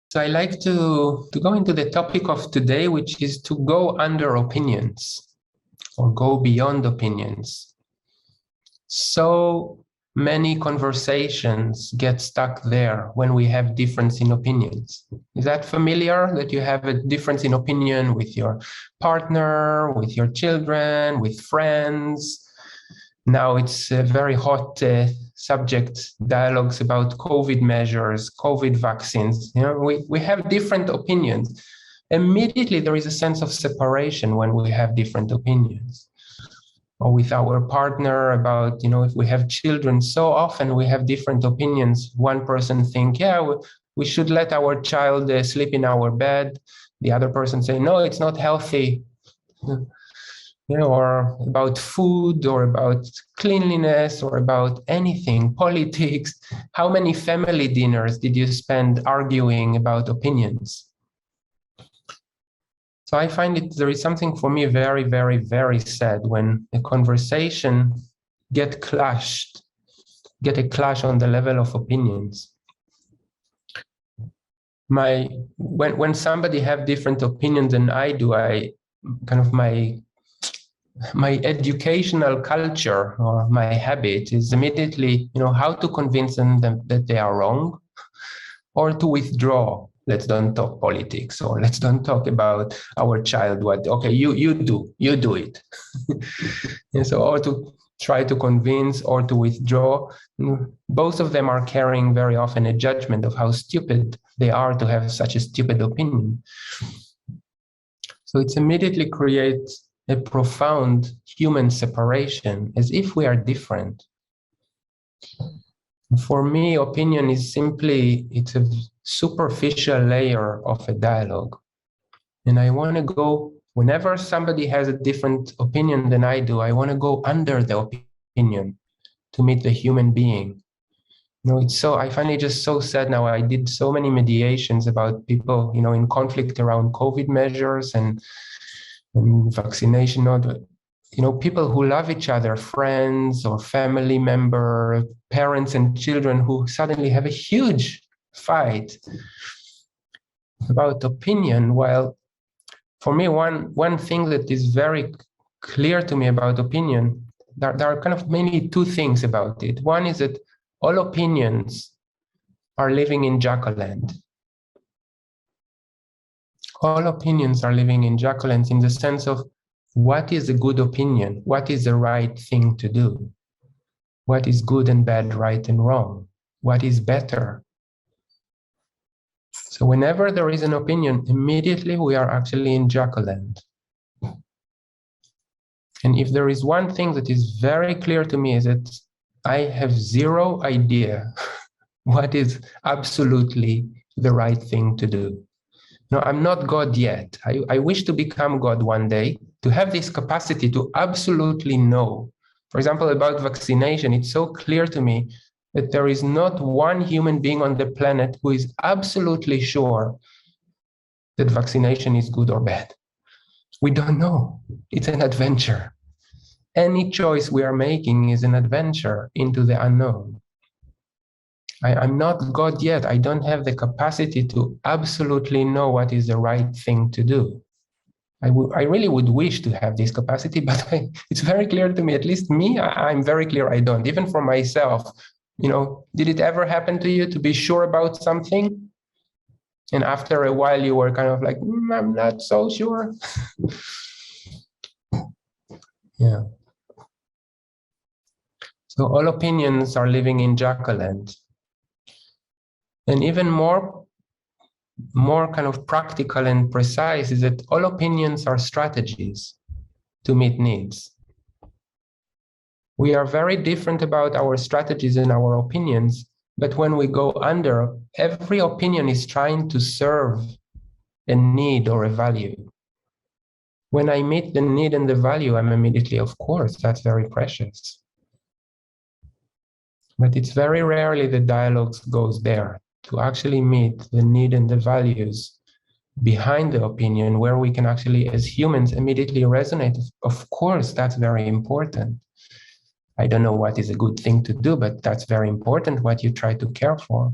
So I like to go into the topic of today, which is to go under opinions or go beyond opinions. So many conversations get stuck there when we have difference in opinions. Is that familiar, that you have a difference in opinion with your partner, with your children, with friends? Now it's a very hot subject, dialogues about COVID measures, COVID vaccines. You know, we have different opinions. Immediately there is a sense of separation when we have different opinions. Or with our partner about, you know, if we have children, so often we have different opinions. One person think, yeah, we should let our child sleep in our bed. The other person say, no, it's not healthy. You know, or about food, or about cleanliness, or about anything, politics. How many family dinners did you spend arguing about opinions? So I find there is something for me very, very, very sad when a conversation get a clash on the level of opinions. When somebody have different opinions than I do, my educational culture or my habit is immediately, you know, how to convince them that they are wrong, or to withdraw. Let's don't talk politics, or let's don't talk about our child. Okay, you do it. And so, or to try to convince or to withdraw. Both of them are carrying very often a judgment of how stupid they are to have such a stupid opinion. So it's immediately creates a profound human separation, as if we are different. For me, opinion is simply, it's a superficial layer of a dialogue. And I want to go, whenever somebody has a different opinion than I do, I want to go under the opinion to meet the human being. You know, I find it just so sad now. I did so many mediations about people, you know, in conflict around COVID measures and vaccination, you know, people who love each other, friends or family member, parents and children, who suddenly have a huge fight about opinion. While for me, one thing that is very clear to me about opinion, there are kind of mainly two things about it. One is that all opinions are living in Jackaland. All opinions are living in Jackaland in the sense of what is a good opinion? What is the right thing to do? What is good and bad, right and wrong? What is better? So whenever there is an opinion, immediately we are actually in Jackaland. And if there is one thing that is very clear to me, is that I have zero idea what is absolutely the right thing to do. No, I'm not God yet. I wish to become God one day, to have this capacity to absolutely know. For example, about vaccination, it's so clear to me that there is not one human being on the planet who is absolutely sure that vaccination is good or bad. We don't know. It's an adventure. Any choice we are making is an adventure into the unknown. I'm not God yet. I don't have the capacity to absolutely know what is the right thing to do. I really would wish to have this capacity, but it's very clear to me, at least me, I'm very clear I don't. Even for myself, you know, did it ever happen to you to be sure about something? And after a while, you were kind of like, I'm not so sure. Yeah. So all opinions are living in Jackaland. And even more kind of practical and precise is that all opinions are strategies to meet needs. We are very different about our strategies and our opinions, but when we go under, every opinion is trying to serve a need or a value. When I meet the need and the value, I'm immediately, of course, that's very precious. But it's very rarely the dialogue goes there, to actually meet the need and the values behind the opinion, where we can actually, as humans, immediately resonate. Of course, that's very important. I don't know what is a good thing to do, but that's very important, what you try to care for.